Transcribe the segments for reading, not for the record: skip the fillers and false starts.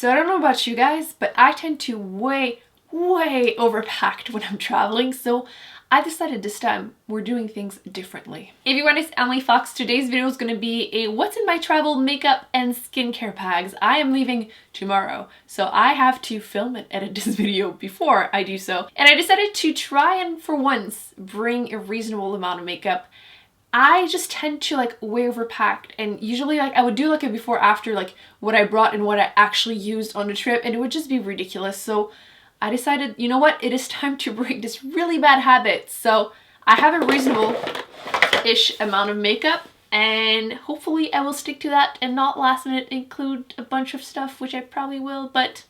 So I don't know about you guys, but I tend to way overpacked when I'm traveling, so I decided this time we're doing things differently. Everyone, it's Emily Fox. Today's video is going to be a what's in my travel makeup and skincare bags. I am leaving tomorrow, so I have to film and edit this video before I do so. And I decided to try and for once bring a reasonable amount of makeup. I just tend to like way overpacked, and usually like I would do like a before after, like what I brought and what I actually used on the trip, and it would just be ridiculous. So I decided, you know what, it is time to break this really bad habit. So I have a reasonable-ish amount of makeup, and hopefully I will stick to that and not last minute include a bunch of stuff, which I probably will, but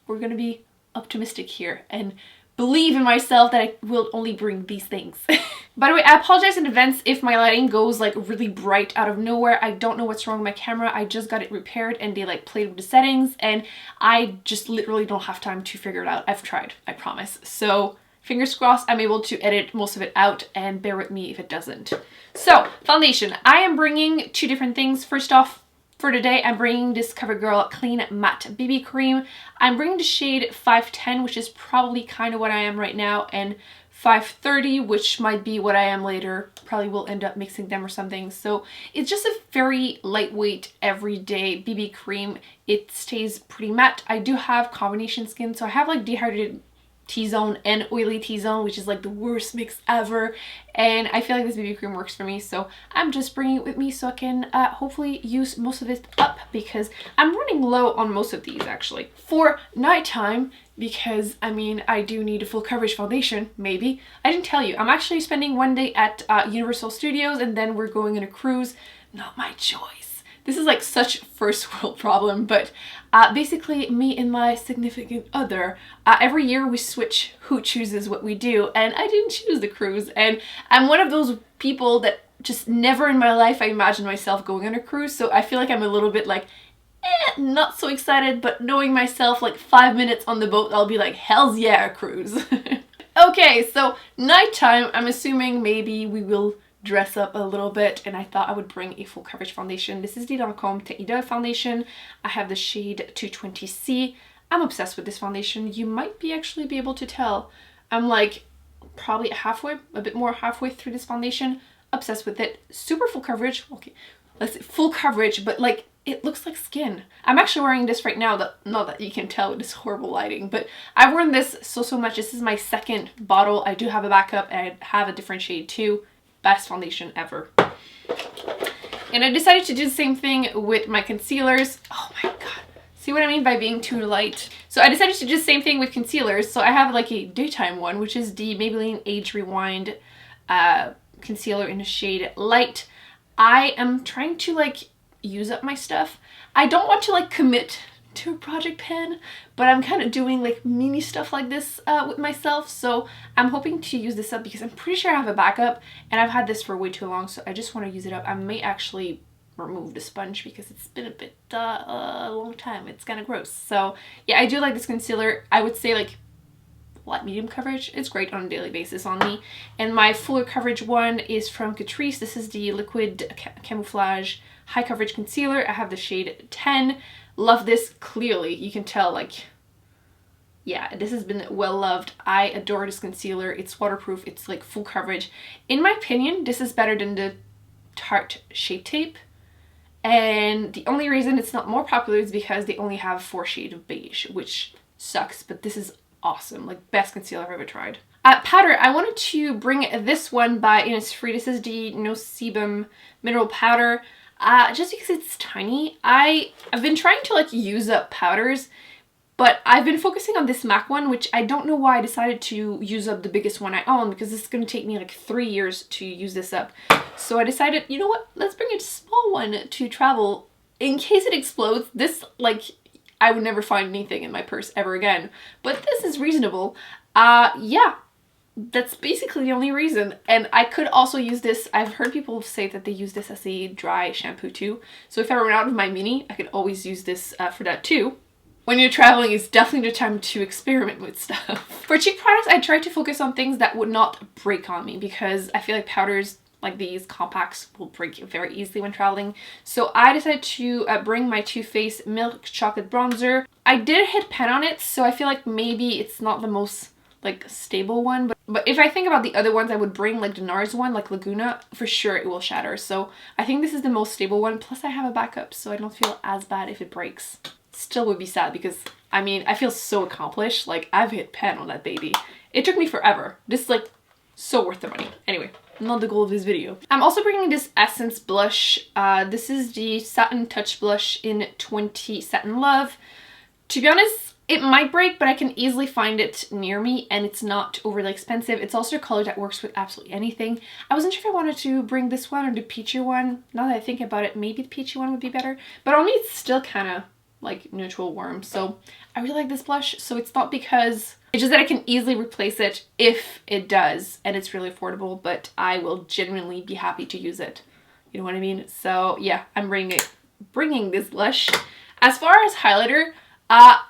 we're gonna be optimistic here and believe in myself that I will only bring these things. By the way, I apologize in advance if my lighting goes like really bright out of nowhere. I don't know what's wrong with my camera. I just got it repaired and they like played with the settings, and I just literally don't have time to figure it out. I've tried, I promise. So fingers crossed I'm able to edit most of it out, and bear with me if it doesn't. So foundation, I am bringing two different things. First off, for today, I'm bringing this Covergirl Clean Matte BB Cream. I'm bringing the shade 510, which is probably kind of what I am right now, and 530, which might be what I am later. Probably will end up mixing them or something. So it's just a very lightweight, everyday BB cream. It stays pretty matte. I do have combination skin, so I have like dehydrated T-zone and oily T-zone, which is like the worst mix ever, and I feel like this BB cream works for me, so I'm just bringing it with me so I can hopefully use most of it up, because I'm running low on most of these actually. For nighttime, because I mean I do need a full coverage foundation, maybe. I didn't tell you, I'm actually spending one day at Universal Studios, and then we're going on a cruise. Not my choice. This is like such first world problem, but basically me and my significant other, every year we switch who chooses what we do, and I didn't choose the cruise, and I'm one of those people that just never in my life I imagined myself going on a cruise, so I feel like I'm a little bit like, not so excited, but knowing myself, like 5 minutes on the boat, I'll be like, hell's yeah, a cruise. Okay, so nighttime, I'm assuming maybe we will dress up a little bit, and I thought I would bring a full coverage foundation. This is the Lancome Idole foundation. I have the shade 220C. I'm obsessed with this foundation. You might actually be able to tell. I'm like probably halfway, a bit more halfway through this foundation. Obsessed with it. Super full coverage. Okay, let's say full coverage, but like it looks like skin. I'm actually wearing this right now, not that you can tell with this horrible lighting, but I've worn this so much. This is my second bottle. I do have a backup, and I have a different shade too. Best foundation ever. And I decided to do the same thing with my concealers. Oh my god. See what I mean by being too light? So I decided to do the same thing with concealers. So I have like a daytime one, which is the Maybelline Age Rewind concealer in the shade Light. I am trying to like use up my stuff. I don't want to like commit to a project pan, but I'm kind of doing like mini stuff like this with myself, so I'm hoping to use this up because I'm pretty sure I have a backup, and I've had this for way too long, so I just want to use it up. I may actually remove the sponge because it's been a bit a long time. It's kind of gross. So yeah, I do like this concealer. I would say like light medium coverage. It's great on a daily basis on me. And my fuller coverage one is from Catrice. This is the liquid camouflage high coverage concealer. I have the shade 10. Love this. Clearly you can tell, like, yeah, this has been well loved. I adore this concealer. It's waterproof. It's like full coverage. In my opinion, this is better than the Tarte Shape Tape, and the only reason it's not more popular is because they only have 4 shades of beige, which sucks, but this is awesome. Like, best concealer I've ever tried. Powder, I wanted to bring this one by Innisfree. This is the No Sebum mineral powder. Just because it's tiny. I've been trying to like use up powders, but I've been focusing on this MAC one, which I don't know why I decided to use up the biggest one I own, because this is going to take me like 3 years to use this up. So I decided, you know what, let's bring a small one to travel in case it explodes. This, like, I would never find anything in my purse ever again, but this is reasonable. Yeah. That's basically the only reason. And I could also use this. I've heard people say that they use this as a dry shampoo too. So if I run out of my mini, I could always use this for that too. When you're traveling, it's definitely the time to experiment with stuff. For cheek products, I try to focus on things that would not break on me, because I feel like powders like these compacts will break very easily when traveling. So I decided to bring my Too Faced Milk Chocolate Bronzer. I did hit pen on it, so I feel like maybe it's not the most like stable one, but if I think about the other ones I would bring, like the Nars one, like Laguna, for sure it will shatter. So I think this is the most stable one, plus I have a backup, so I don't feel as bad if it breaks. Still would be sad because I mean I feel so accomplished, like I've hit pen on that baby. It took me forever. This is like so worth the money. Anyway, not the goal of this video. I'm also bringing this Essence blush. This is the Satin Touch Blush in 20 Satin Love. To be honest, it might break, but I can easily find it near me and it's not overly expensive. It's also a color that works with absolutely anything. I wasn't sure if I wanted to bring this one or the peachy one. Now that I think about it, maybe the peachy one would be better. But on me, it's still kind of like neutral warm. So I really like this blush. So it's not because... It's just that I can easily replace it if it does, and it's really affordable, but I will genuinely be happy to use it. You know what I mean? So yeah, I'm bringing this blush. As far as highlighter,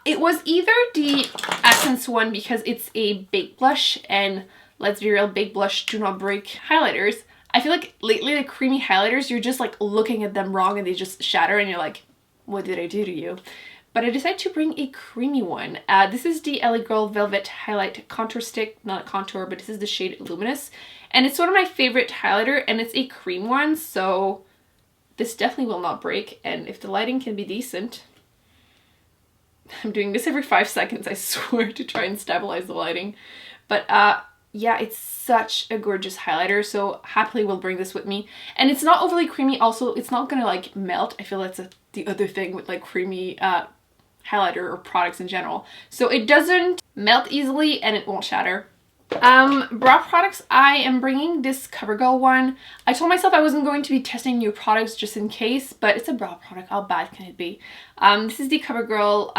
it was either the Essence one because it's a baked blush, and let's be real, baked blush do not break highlighters. I feel like lately the creamy highlighters, you're just like looking at them wrong and they just shatter and you're like, what did I do to you? But I decided to bring a creamy one. This is the LA Girl Velvet Highlight Contour Stick. Not a contour, but this is the shade Luminous. And it's one of my favorite highlighter, and it's a cream one, so this definitely will not break. And if the lighting can be decent... I'm doing this every 5 seconds, I swear, to try and stabilize the lighting. But yeah, it's such a gorgeous highlighter, so happily will bring this with me. And it's not overly creamy. Also, it's not gonna like melt. I feel that's the other thing with like creamy highlighter or products in general. So it doesn't melt easily and it won't shatter. Brow products, I am bringing this Covergirl one. I told myself I wasn't going to be testing new products just in case, but it's a brow product. How bad can it be? This is the Covergirl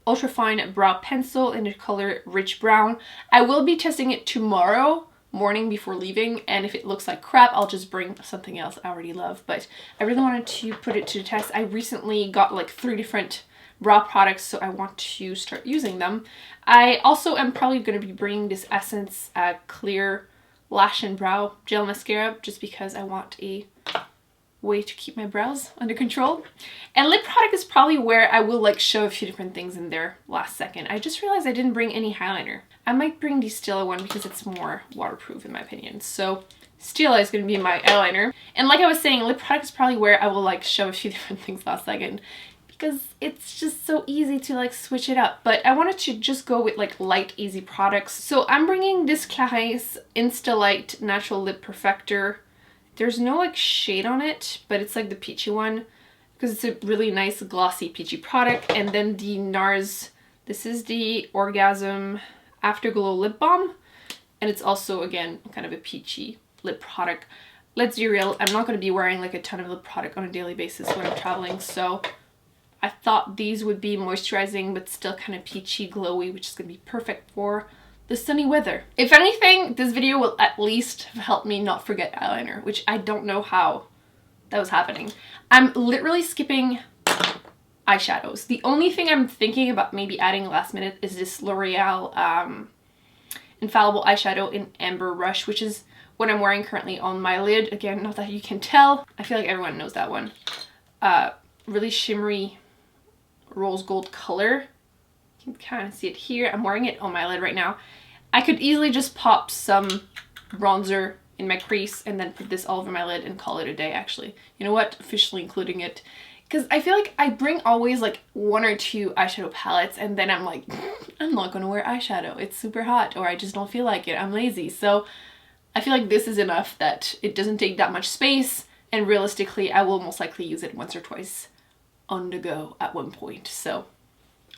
Ultrafine Brow Pencil in the color Rich Brown. I will be testing it tomorrow morning before leaving, and if it looks like crap, I'll just bring something else I already love, but I really wanted to put it to the test. I recently got like 3 different brow products, so I want to start using them. I also am probably going to be bringing this Essence Clear Lash and Brow Gel Mascara, just because I want a way to keep my brows under control. And lip product is probably where I will like show a few different things in there last second. I just realized I didn't bring any eyeliner. I might bring the Stila one because it's more waterproof in my opinion. So Stila is going to be my eyeliner. And like I was saying, lip product is probably where I will like show a few different things last second, because it's just so easy to like switch it up. But I wanted to just go with like light, easy products. So I'm bringing this Clarins Insta Light Natural Lip Perfector. There's no like shade on it, but it's like the peachy one because it's a really nice glossy peachy product. And then the Nars, this is the Orgasm Afterglow Lip Balm. And it's also, again, kind of a peachy lip product. Let's be real, I'm not going to be wearing like a ton of lip product on a daily basis when I'm traveling, so I thought these would be moisturizing but still kind of peachy glowy, which is going to be perfect for the sunny weather. If anything, this video will at least help me not forget eyeliner, which I don't know how that was happening. I'm literally skipping eyeshadows. The only thing I'm thinking about maybe adding last minute is this L'Oreal Infallible eyeshadow in Amber Rush, which is what I'm wearing currently on my lid. Again, not that you can tell. I feel like everyone knows that one. Really shimmery rose gold color. You can kind of see it here. I'm wearing it on my lid right now. I could easily just pop some bronzer in my crease and then put this all over my lid and call it a day, actually. You know what? Officially including it. Because I feel like I bring always like 1 or 2 eyeshadow palettes and then I'm like, I'm not going to wear eyeshadow. It's super hot, or I just don't feel like it. I'm lazy. So I feel like this is enough that it doesn't take that much space, and realistically I will most likely use it once or twice on the go at one point. So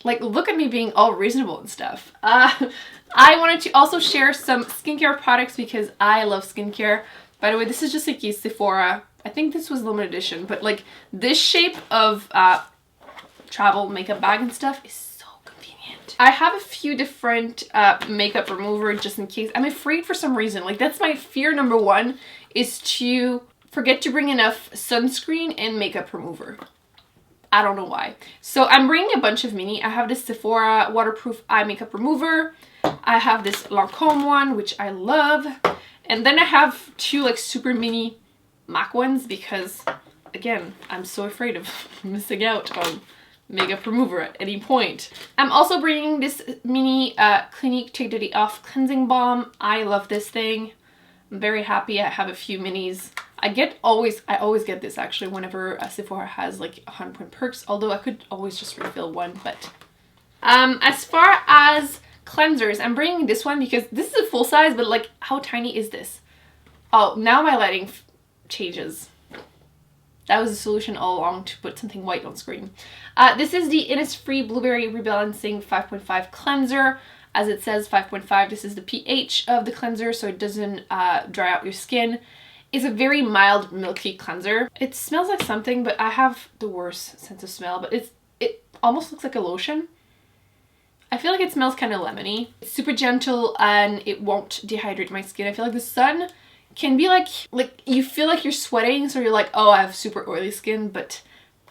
like, look at me being all reasonable and stuff. I wanted to also share some skincare products because I love skincare. By the way, this is just like a Sephora, I think this was limited edition, but like this shape of travel makeup bag and stuff is so convenient. I have a few different makeup remover just in case. I'm afraid for some reason, like that's my fear number 1, is to forget to bring enough sunscreen and makeup remover. I don't know why. So I'm bringing a bunch of mini. I have this Sephora waterproof eye makeup remover. I have this Lancome one, which I love. And then I have two like super mini MAC ones because, again, I'm so afraid of missing out on makeup remover at any point. I'm also bringing this mini Clinique Take Dirty Off Cleansing Balm. I love this thing. I'm very happy I have a few minis. I always get this actually whenever Sephora has like 100-point perks, although I could always just refill one. But as far as cleansers, I'm bringing this one because this is a full size, but like how tiny is this? Oh, now my lighting changes. That was the solution all along, to put something white on screen. This is the Innisfree Blueberry Rebalancing 5.5 cleanser. As it says 5.5, this is the pH of the cleanser, so it doesn't dry out your skin. It's a very mild, milky cleanser. It smells like something, but I have the worst sense of smell, but it almost looks like a lotion. I feel like it smells kind of lemony. It's super gentle and it won't dehydrate my skin. I feel like the sun can be like you feel like you're sweating, so you're like, oh, I have super oily skin, but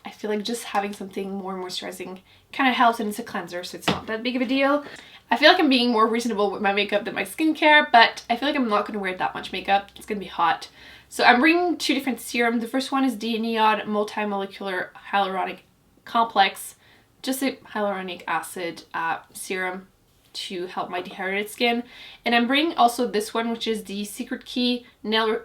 I feel like just having something more moisturizing kind of helps, and it's a cleanser, so it's not that big of a deal. I feel like I'm being more reasonable with my makeup than my skincare, but I feel like I'm not going to wear that much makeup. It's going to be hot. So I'm bringing two different serums. The first one is the Neod Multi-Molecular Hyaluronic Complex, just a hyaluronic acid serum to help my dehydrated skin. And I'm bringing also this one, which is the Secret Key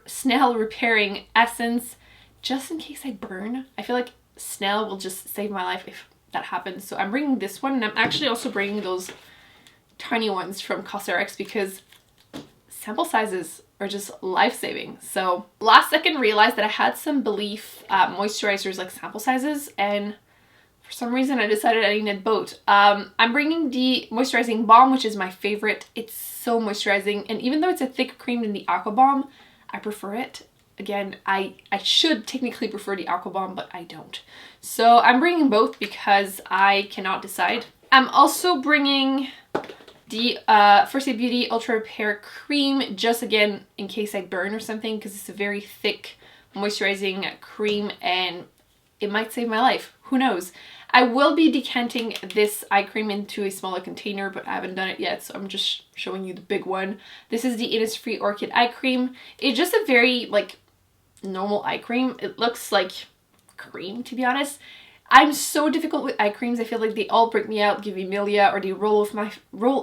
Snail Repairing Essence, just in case I burn. I feel like snail will just save my life if that happens. So I'm bringing this one, and I'm actually also bringing those tiny ones from Cosrx because sample sizes are just life-saving. So last second realized that I had some Belif moisturizers like sample sizes, and for some reason I decided I needed both. I'm bringing the moisturizing balm, which is my favorite. It's so moisturizing, and even though it's a thicker cream than the Aqua Balm, I prefer it. Again, I should technically prefer the Aqua Balm, but I don't. So I'm bringing both because I cannot decide. I'm also bringing the First Aid Beauty Ultra Repair Cream, just again in case I burn or something, because it's a very thick moisturizing cream and it might save my life. Who knows? I will be decanting this eye cream into a smaller container, but I haven't done it yet, so I'm just showing you the big one. This is the Innisfree Orchid Eye Cream. It's just a very like normal eye cream. It looks like cream, to be honest. I'm so difficult with eye creams. I feel like they all break me out, give me milia, or they roll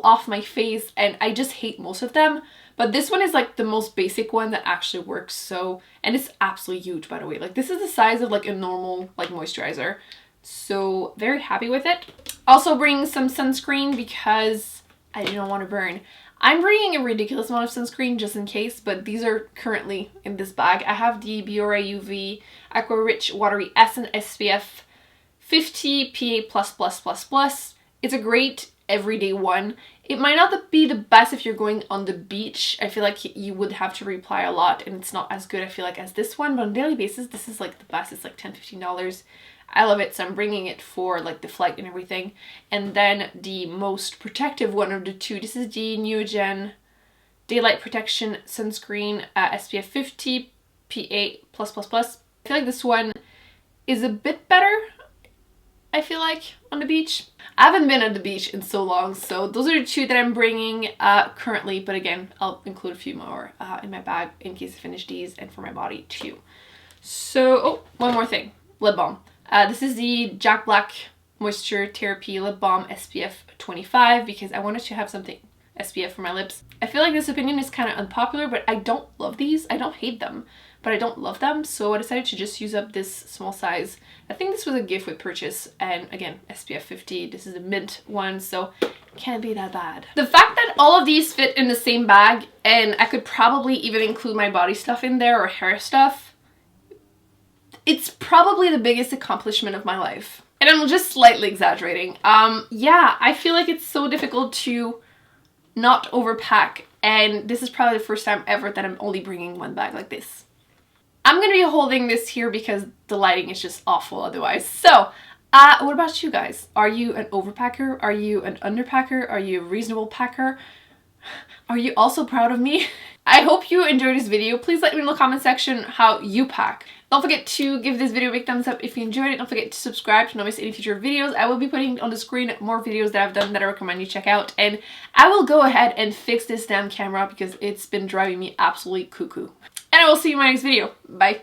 off my face, and I just hate most of them. But this one is like the most basic one that actually works. So, and it's absolutely huge, by the way. Like this is the size of like a normal like moisturizer. So very happy with it. Also bringing some sunscreen because I don't want to burn. I'm bringing a ridiculous amount of sunscreen just in case, but these are currently in this bag. I have the Biore UV Aqua Rich Watery Essence SPF 50 PA++++. It's a great everyday one. It might not be the best if you're going on the beach. I feel like you would have to reapply a lot and it's not as good, I feel like, as this one, but on a daily basis this is like the best. It's like $10-15. I love it, so I'm bringing it for like the flight and everything. And then the most protective one of the two, this is the Neogen Daylight Protection Sunscreen SPF 50 PA+++. I feel like this one is a bit better, I feel like, on the beach. I haven't been at the beach in so long, so those are the two that I'm bringing currently, but again, I'll include a few more in my bag in case I finish these and for my body too. So, oh, one more thing, lip balm. This is the Jack Black Moisture Therapy Lip Balm SPF 25 because I wanted to have something SPF for my lips. I feel like this opinion is kind of unpopular, but I don't love these. I don't hate them, but I don't love them, so I decided to just use up this small size. I think this was a gift with purchase, and again, SPF 50. This is a mint one, so it can't be that bad. The fact that all of these fit in the same bag, and I could probably even include my body stuff in there or hair stuff, it's probably the biggest accomplishment of my life. And I'm just slightly exaggerating. Yeah, I feel like it's so difficult to not overpack, and this is probably the first time ever that I'm only bringing one bag like this. I'm gonna be holding this here because the lighting is just awful otherwise. So, what about you guys? Are you an overpacker? Are you an underpacker? Are you a reasonable packer? Are you also proud of me? I hope you enjoyed this video. Please let me know in the comment section how you pack. Don't forget to give this video a big thumbs up if you enjoyed it. Don't forget to subscribe to not miss any future videos. I will be putting on the screen more videos that I've done that I recommend you check out. And I will go ahead and fix this damn camera because it's been driving me absolutely cuckoo. And I will see you in my next video. Bye.